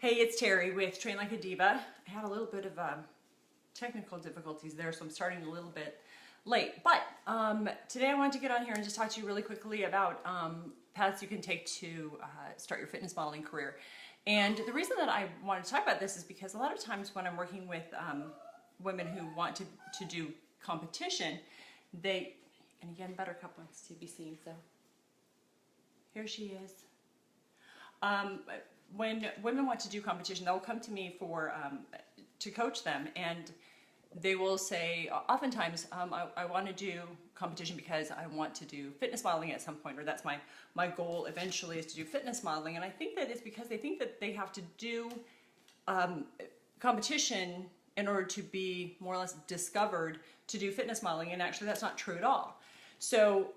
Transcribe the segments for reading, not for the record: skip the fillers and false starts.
Hey, it's Terry with Train Like a Diva. I had a little bit of technical difficulties there, so I'm starting a little bit late. But today I wanted to get on here and just talk to you really quickly about paths you can take to start your fitness modeling career. And the reason that I wanted to talk about this is because a lot of times when I'm working with women who want to do competition, and again, Buttercup wants to be seen, so here she is. When women want to do competition, they'll come to me to coach them, and they will say, oftentimes, I want to do competition because I want to do fitness modeling at some point, or that's my goal eventually is to do fitness modeling. And I think that it's because they think that they have to do competition in order to be more or less discovered to do fitness modeling, and actually that's not true at all. So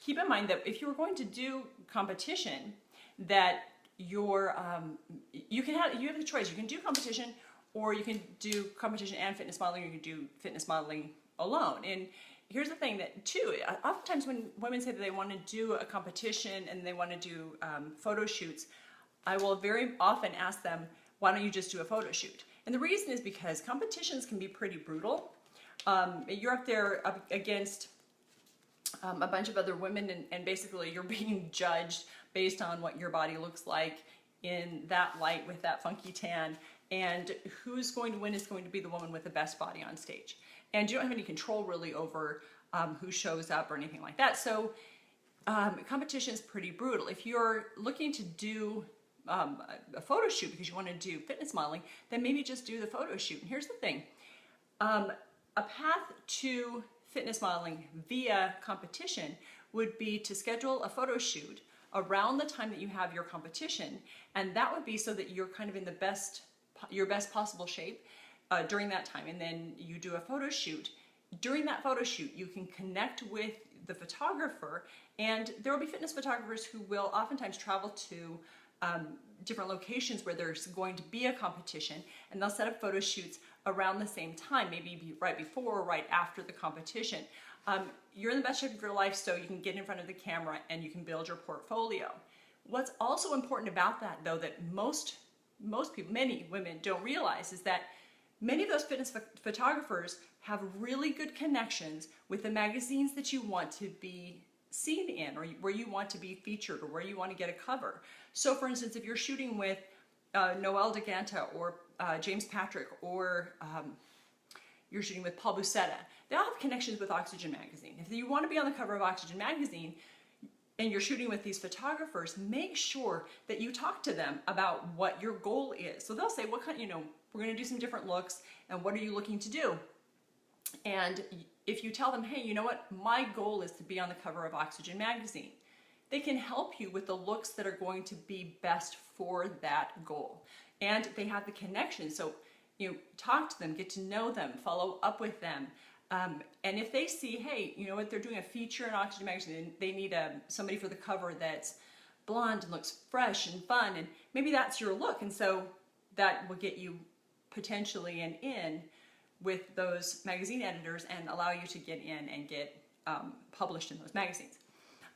keep in mind that if you're going to do competition, that you have the choice. You can do competition, or you can do competition and fitness modeling, or you can do fitness modeling alone. And here's the thing that too, oftentimes when women say that they want to do a competition and they want to do photo shoots, I will very often ask them, why don't you just do a photo shoot? And the reason is because competitions can be pretty brutal. You're up there against a bunch of other women, and basically you're being judged based on what your body looks like in that light with that funky tan, and who's going to win is going to be the woman with the best body on stage. And you don't have any control really over who shows up or anything like that. So competition is pretty brutal. If you're looking to do a photo shoot because you want to do fitness modeling, then maybe just do the photo shoot. And here's the thing, a path to fitness modeling via competition would be to schedule a photo shoot around the time that you have your competition, and that would be so that you're kind of in your best possible shape during that time. And then you do a photo shoot. During that photo shoot, you can connect with the photographer, and there will be fitness photographers who will oftentimes travel to different locations where there's going to be a competition, and they'll set up photo shoots around the same time, maybe right before or right after the competition. You're in the best shape of your life, so you can get in front of the camera and you can build your portfolio. What's also important about that, though, that most people, many women don't realize, is that many of those fitness photographers have really good connections with the magazines that you want to be seen in, or where you want to be featured, or where you want to get a cover. So for instance, if you're shooting with Noelle DeGanta or James Patrick, or you're shooting with Paul Buscetta, they all have connections with Oxygen magazine. If you want to be on the cover of Oxygen magazine and you're shooting with these photographers, make sure that you talk to them about what your goal is. So they'll say, what kind, we're going to do some different looks, and what are you looking to do? And if you tell them, hey, you know what, my goal is to be on the cover of Oxygen magazine, they can help you with the looks that are going to be best for that goal. And they have the connection, so talk to them, get to know them, follow up with them. And if they see, hey, you know what, they're doing a feature in Oxygen magazine, they need somebody for the cover that's blonde and looks fresh and fun, and maybe that's your look, and so that will get you potentially an in with those magazine editors and allow you to get in and get published in those magazines.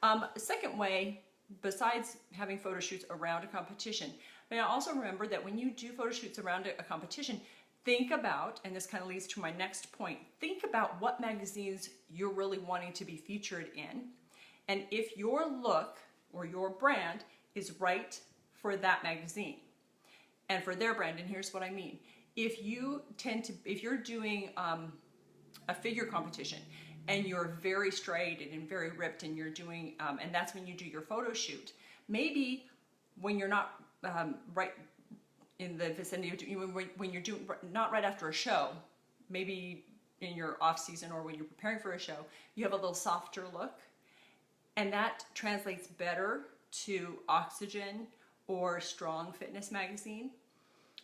The second way, besides having photo shoots around a competition, may I also remember that when you do photo shoots around a competition, think about, and this kind of leads to my next point, think about what magazines you're really wanting to be featured in, and if your look or your brand is right for that magazine and for their brand. And here's what I mean. If you're doing a figure competition and you're very striated and very ripped, and you're doing, and that's when you do your photo shoot, maybe when you're not right in the vicinity, when you're doing, not right after a show, maybe in your off season or when you're preparing for a show, you have a little softer look, and that translates better to Oxygen or Strong Fitness magazine.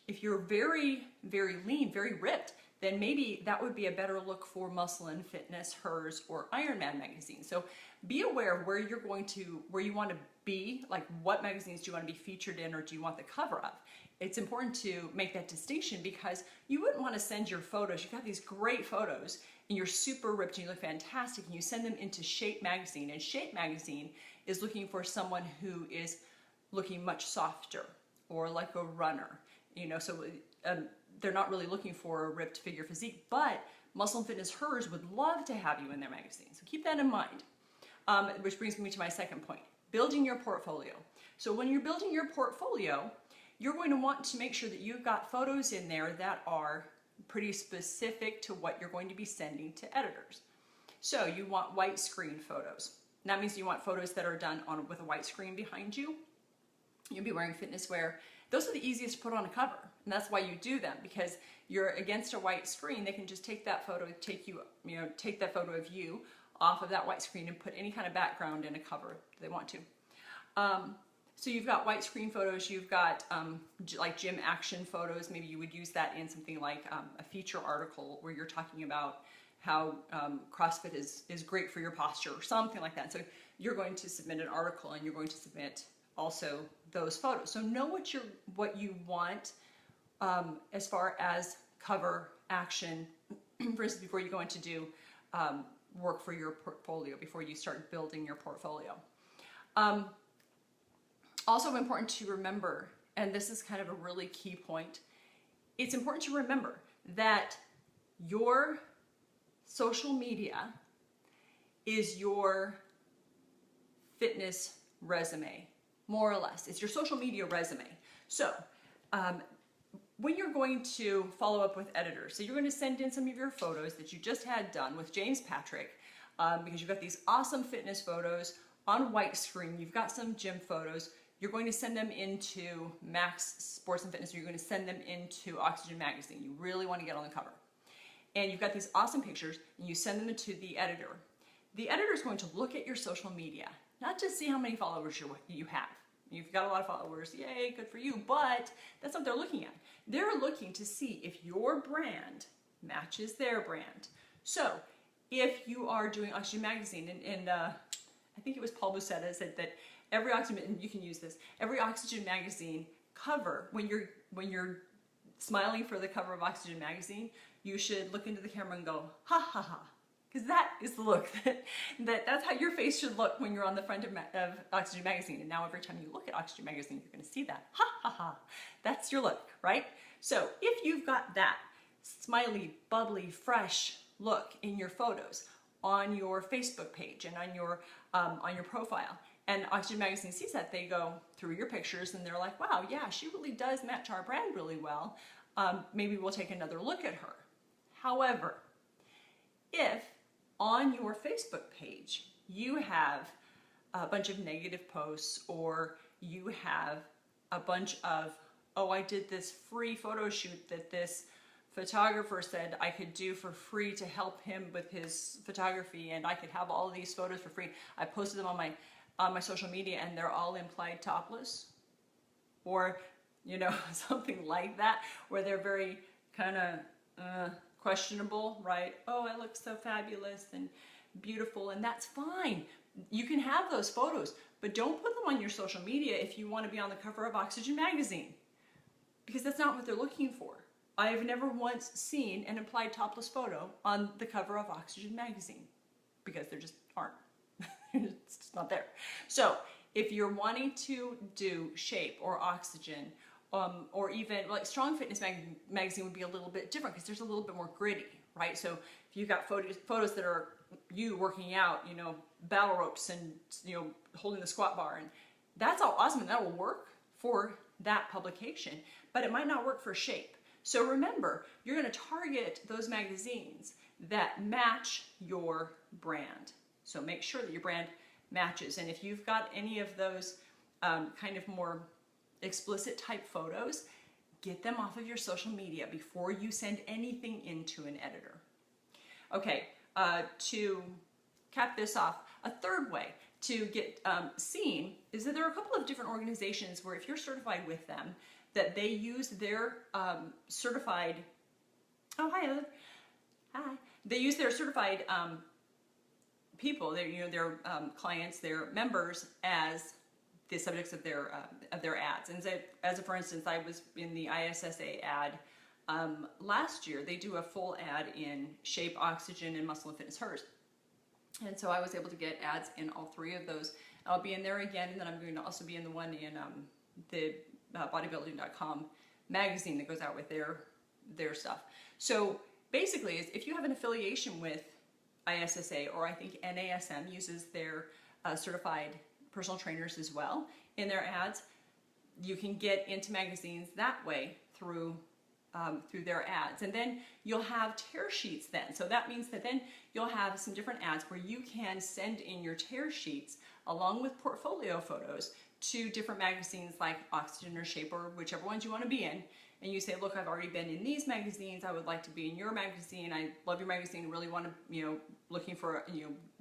If you're very, very lean, very ripped, then maybe that would be a better look for Muscle and Fitness, Hers, or Ironman magazine. So be aware of where you want to be, like what magazines do you want to be featured in, or do you want the cover of. It's important to make that distinction, because you wouldn't want to send your photos, you've got these great photos and you're super ripped and you look fantastic, and you send them into Shape magazine, and Shape magazine is looking for someone who is looking much softer, or like a runner, you know, so they're not really looking for a ripped figure physique, but Muscle and Fitness Hers would love to have you in their magazine. So keep that in mind. Which brings me to my second point, building your portfolio. So when you're building your portfolio, you're going to want to make sure that you've got photos in there that are pretty specific to what you're going to be sending to editors. So you want white screen photos. That means you want photos that are done with a white screen behind you. You'll be wearing fitness wear. Those are the easiest to put on a cover, and that's why you do them, because you're against a white screen. They can just take that photo, take that photo of you off of that white screen and put any kind of background in a cover they want to. So you've got white screen photos, you've got like gym action photos. Maybe you would use that in something like a feature article where you're talking about how CrossFit is great for your posture or something like that. So you're going to submit an article and you're going to submit also those photos. So know what you want as far as cover action, for instance, before you go into do work for your portfolio, before you start building your portfolio. Also important to remember, and this is kind of a really key point, it's important to remember that your social media is your fitness resume, more or less. It's your social media resume. So when you're going to follow up with editors, so you're going to send in some of your photos that you just had done with James Patrick, because you've got these awesome fitness photos on white screen, you've got some gym photos, you're going to send them into Max Sports and Fitness, or you're going to send them into Oxygen Magazine. You really want to get on the cover. And you've got these awesome pictures, and you send them to the editor. The editor is going to look at your social media, not just see how many followers you have. You've got a lot of followers, yay, good for you, but that's not what they're looking at. They're looking to see if your brand matches their brand. So if you are doing Oxygen Magazine, and I think it was Paul Bucetta said that every Oxygen, and you can use this, every Oxygen Magazine cover, when you're smiling for the cover of Oxygen Magazine, you should look into the camera and go, ha ha ha. Because that is the look that's how your face should look when you're on the front of Oxygen Magazine. And now every time you look at Oxygen Magazine, you're going to see that. Ha ha ha. That's your look, right? So if you've got that smiley, bubbly, fresh look in your photos on your Facebook page and on your profile, and Oxygen Magazine sees that, they go through your pictures and they're like, wow, yeah, she really does match our brand really well. Maybe we'll take another look at her. However, if on your Facebook page you have a bunch of negative posts, or you have a bunch of, oh, I did this free photo shoot that this photographer said I could do for free to help him with his photography, and I could have all of these photos for free. I posted them on my social media and they're all implied topless, or something like that, where they're very kind of questionable, right? Oh, I look so fabulous and beautiful, and that's fine. You can have those photos, but don't put them on your social media if you want to be on the cover of Oxygen Magazine, because that's not what they're looking for. I have never once seen an implied topless photo on the cover of Oxygen Magazine, because there just aren't. It's just not there. So if you're wanting to do Shape or Oxygen, or even like Strong Fitness Magazine would be a little bit different, because there's a little bit more gritty, right? So if you've got photos that are you working out, battle ropes and, holding the squat bar, and that's all awesome, and that will work for that publication, but it might not work for Shape. So remember, you're going to target those magazines that match your brand. So make sure that your brand matches. And if you've got any of those kind of more explicit type photos, get them off of your social media before you send anything into an editor. Okay, to cap this off, a third way to get seen is that there are a couple of different organizations where, if you're certified with them, that they use their certified, oh hi Heather, hi, they use their certified people, their clients, their members, as the subjects of their ads. And as for instance, I was in the ISSA ad last year. They do a full ad in Shape, Oxygen, and Muscle and Fitness Hers. And so I was able to get ads in all three of those. I'll be in there again, and then I'm going to also be in the one in the bodybuilding.com magazine that goes out with their stuff. So basically, if you have an affiliation with ISSA, or I think NASM uses their certified personal trainers as well in their ads, you can get into magazines that way through their ads. And then you'll have tear sheets then. So that means that then you'll have some different ads where you can send in your tear sheets along with portfolio photos to different magazines like Oxygen or Shaper, whichever ones you want to be in. And you say, look, I've already been in these magazines. I would like to be in your magazine. I love your magazine. Really want to, looking for,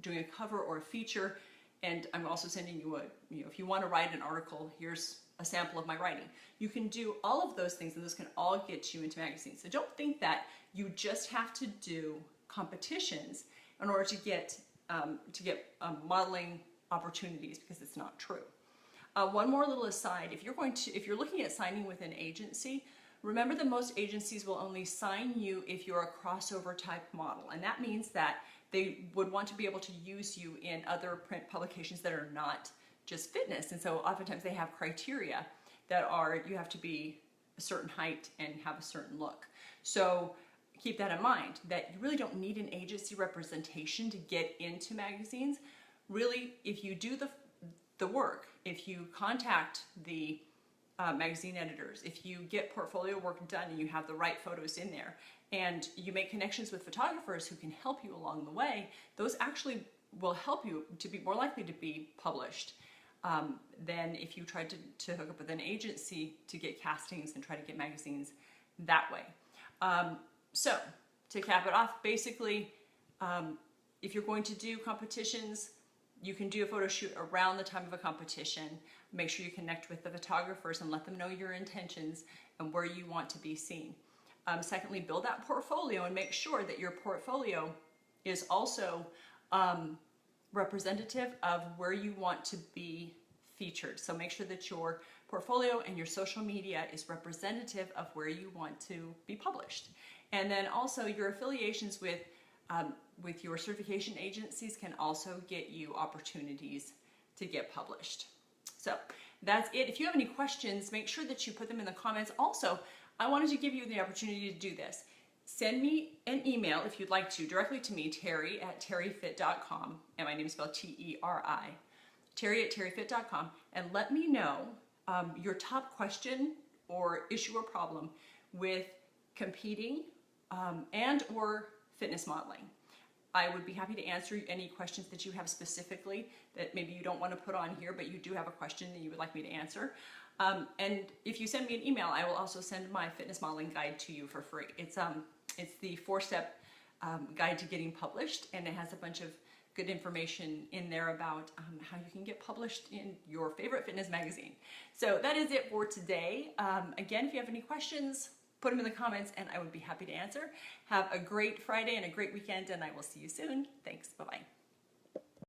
doing a cover or a feature. And I'm also sending you if you want to write an article, here's a sample of my writing. You can do all of those things, and those can all get you into magazines. So don't think that you just have to do competitions in order to get modeling opportunities, because it's not true. One more little aside: if you're looking at signing with an agency, remember that most agencies will only sign you if you're a crossover type model, and that means that they would want to be able to use you in other print publications that are not just fitness. And so oftentimes they have criteria that are, you have to be a certain height and have a certain look. So keep that in mind, that you really don't need an agency representation to get into magazines. Really, if you do the work, if you contact the magazine editors, if you get portfolio work done and you have the right photos in there, and you make connections with photographers who can help you along the way, those actually will help you to be more likely to be published than if you tried to hook up with an agency to get castings and try to get magazines that way. So to cap it off, basically, if you're going to do competitions, you can do a photo shoot around the time of a competition. Make sure you connect with the photographers and let them know your intentions and where you want to be seen. Secondly, build that portfolio and make sure that your portfolio is also representative of where you want to be featured. So make sure that your portfolio and your social media is representative of where you want to be published. And then also your affiliations with your certification agencies can also get you opportunities to get published. So that's it. If you have any questions, make sure that you put them in the comments. Also, I wanted to give you the opportunity to do this. Send me an email if you'd like to, directly to me, Terry@terryfit.com, and my name is spelled T-E-R-I, Terry@terryfit.com, and let me know your top question or issue or problem with competing and or fitness modeling. I would be happy to answer any questions that you have specifically that maybe you don't want to put on here, but you do have a question that you would like me to answer. And if you send me an email, I will also send my fitness modeling guide to you for free. It's the 4-step guide to getting published, and it has a bunch of good information in there about how you can get published in your favorite fitness magazine. So that is it for today. Again, if you have any questions, put them in the comments and I would be happy to answer. Have a great Friday and a great weekend, and I will see you soon. Thanks. Bye-bye.